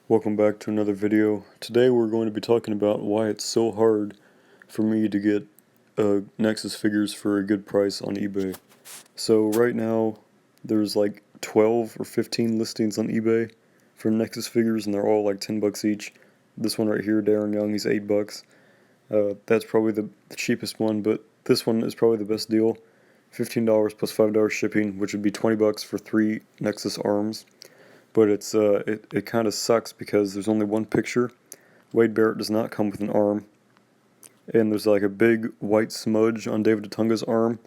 Welcome back to another video. Today we're going to be talking about why it's so hard for me to get Nexus figures for a good price on eBay. So right now there's like 12 or 15 listings on eBay for Nexus figures and they're all like 10 bucks each. This one right here, Darren Young, he's 8 bucks. That's probably the cheapest one, but this one is probably the best deal. $15 plus $5 shipping, which would be 20 bucks for 3 Nexus arms. But it kind of sucks because there's only one picture. Wade Barrett does not come with an arm. And there's like a big white smudge on David Otunga's arm.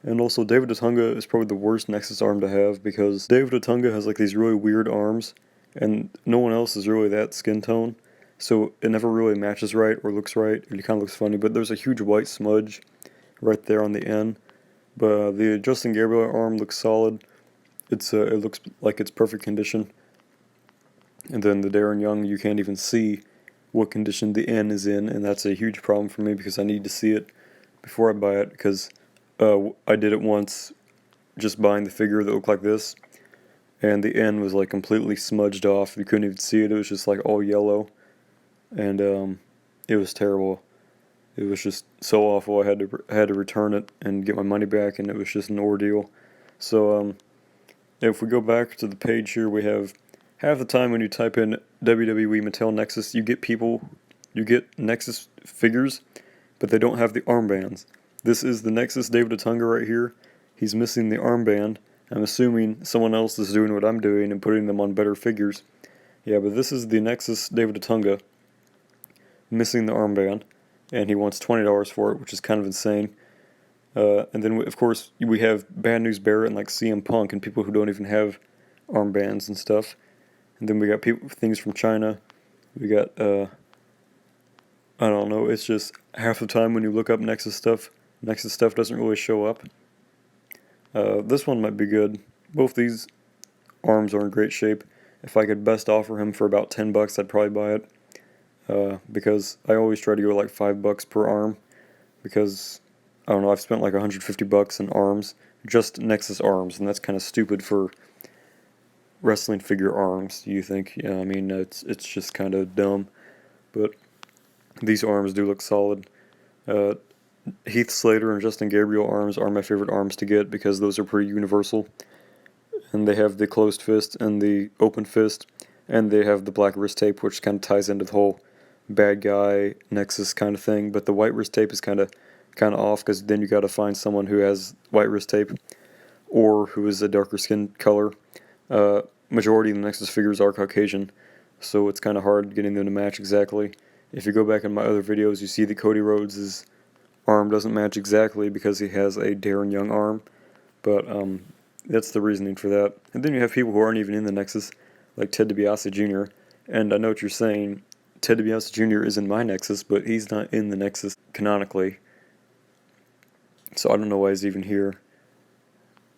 And also David Otunga is probably the worst Nexus arm to have because David Otunga has like these really weird arms and no one else is really that skin tone. So it never really matches right or looks right. It kind of looks funny, but there's a huge white smudge right there on the end. But the Justin Gabriel arm looks solid. It looks like it's perfect condition. And then the Darren Young, you can't even see what condition the N is in, and that's a huge problem for me because I need to see it before I buy it because I did it once just buying the figure that looked like this, and the N was like completely smudged off. You couldn't even see it. It was just like all yellow, and it was terrible. It was just so awful. I had to return it and get my money back, and it was just an ordeal. So if we go back to the page here, we have half the time when you type in WWE Mattel Nexus, you get Nexus figures, but they don't have the armbands. This is the Nexus David Otunga right here. He's missing the armband. I'm assuming someone else is doing what I'm doing and putting them on better figures. Yeah, but this is the Nexus David Otunga missing the armband, and he wants $20 for it, which is kind of insane. And then, of course, we have Bad News Barrett and like CM Punk and people who don't even have armbands and stuff. And then we got things from China. We got, I don't know, it's just half the time when you look up Nexus stuff doesn't really show up. This one might be good. Both these arms are in great shape. If I could best offer him for about 10 bucks, I'd probably buy it. Because I always try to go like 5 bucks per arm. Because, I don't know, I've spent like 150 bucks in arms. Just Nexus arms, and that's kind of stupid for wrestling figure arms, you think? Yeah, I mean, it's just kind of dumb, but these arms do look solid. Heath Slater and Justin Gabriel arms are my favorite arms to get because those are pretty universal, and they have the closed fist and the open fist, and they have the black wrist tape, which kind of ties into the whole bad guy Nexus kind of thing, but the white wrist tape is kind of off because then you got to find someone who has white wrist tape or who is a darker skin color. Majority of the Nexus figures are Caucasian, so it's kind of hard getting them to match exactly. If you go back in my other videos, you see that Cody Rhodes' arm doesn't match exactly because he has a Darren Young arm, but that's the reasoning for that. And then you have people who aren't even in the Nexus, like Ted DiBiase Jr., and I know what you're saying, Ted DiBiase Jr. is in my Nexus, but he's not in the Nexus canonically, so I don't know why he's even here.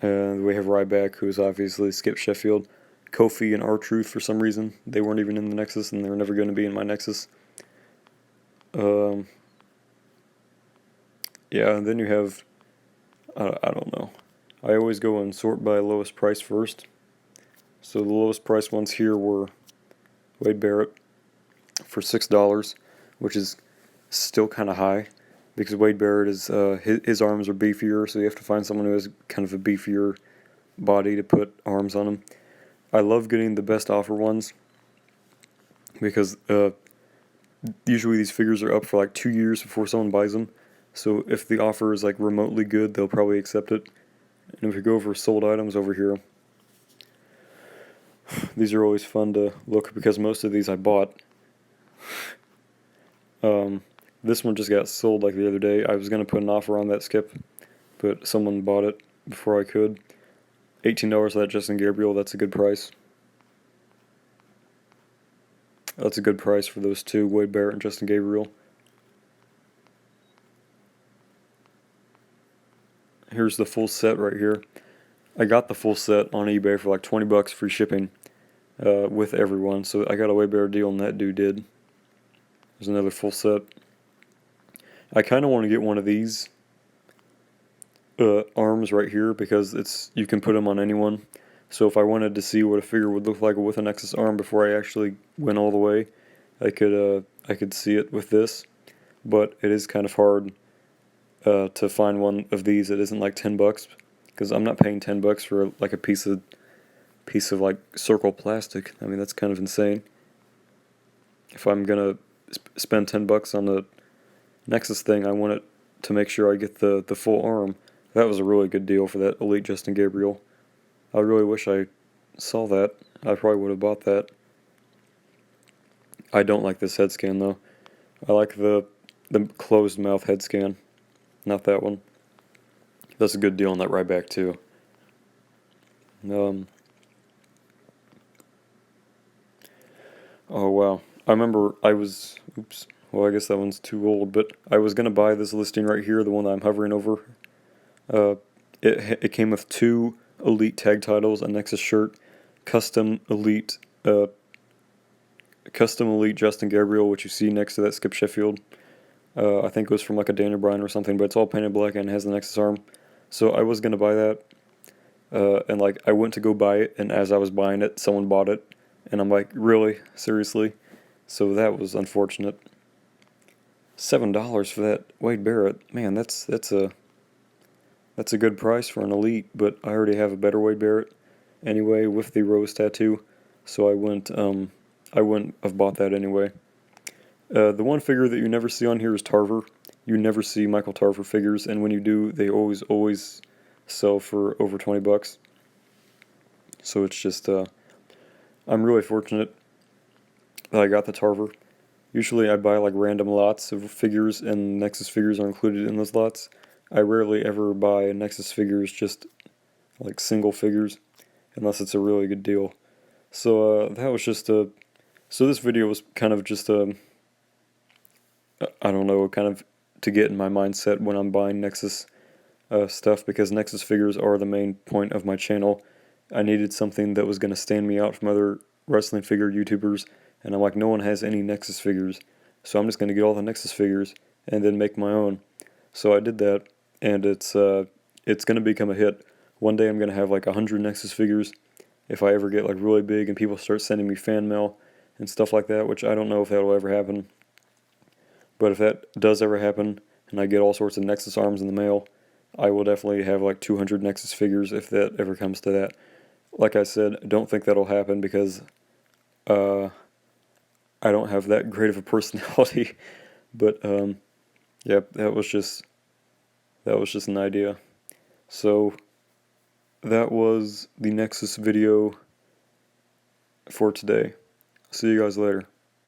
We have Ryback, who is obviously Skip Sheffield. Kofi and R-Truth, for some reason, they weren't even in the Nexus, and they're never going to be in my Nexus. Yeah, and then you have, I don't know. I always go and sort by lowest price first. So the lowest price ones here were Wade Barrett for $6, which is still kind of high. Because Wade Barrett is, his arms are beefier, so you have to find someone who has kind of a beefier body to put arms on him. I love getting the best offer ones because usually these figures are up for like 2 years before someone buys them. So if the offer is like remotely good, they'll probably accept it. And if we go over sold items over here, these are always fun to look because most of these I bought. This one just got sold like the other day. I was going to put an offer on that, Skip, but someone bought it before I could. $18 for that Justin Gabriel, that's a good price. That's a good price for those two, Wade Barrett and Justin Gabriel. Here's the full set right here. I got the full set on eBay for like 20 bucks free shipping with everyone, so I got a way better deal than that dude did. There's another full set. I kind of want to get one of these arms right here because you can put them on anyone. So if I wanted to see what a figure would look like with a Nexus arm before I actually went all the way, I could see it with this. But it is kind of hard to find one of these that isn't like $10, because I'm not paying $10 for like a piece of like circle plastic. I mean, that's kind of insane. If I'm gonna spend $10 on the Nexus thing, I want it to make sure I get the full arm. That was a really good deal for that Elite Justin Gabriel. I really wish I saw that. I probably would have bought that. I don't like this head scan though. I like the closed mouth head scan, not that one. That's a good deal on that Ryback too. Oh wow. I remember oops, well I guess that one's too old, but I was gonna buy this listing right here, the one that I'm hovering over. It came with 2 Elite tag titles, a Nexus shirt, custom Elite Justin Gabriel, which you see next to that Skip Sheffield. I think it was from like a Daniel Bryan or something, but it's all painted black and has the Nexus arm. So I was gonna buy that, and like I went to go buy it, and as I was buying it, someone bought it, and I'm like, really, seriously? So that was unfortunate. $7 for that Wade Barrett, man, that's a good price for an Elite, but I already have a better Wade Barrett anyway with the rose tattoo, so I wouldn't have bought that anyway. The one figure that you never see on here is Tarver. You never see Michael Tarver figures, and when you do, they always sell for over $20. So it's just, I'm really fortunate that I got the Tarver. Usually I buy like random lots of figures, and Nexus figures are included in those lots. I rarely ever buy Nexus figures, just like single figures, unless it's a really good deal. So that was just so this video was kind of just I don't know, kind of to get in my mindset when I'm buying Nexus stuff, because Nexus figures are the main point of my channel. I needed something that was going to stand me out from other wrestling figure YouTubers, and I'm like, no one has any Nexus figures, so I'm just going to get all the Nexus figures and then make my own. So I did that, and it's going to become a hit. One day I'm going to have like 100 Nexus figures if I ever get like really big and people start sending me fan mail and stuff like that, which I don't know if that'll ever happen. But if that does ever happen, and I get all sorts of Nexus arms in the mail, I will definitely have like 200 Nexus figures if that ever comes to that. Like I said, I don't think that'll happen because I don't have that great of a personality. But yeah, that was just an idea. So that was the Nexus video for today. See you guys later.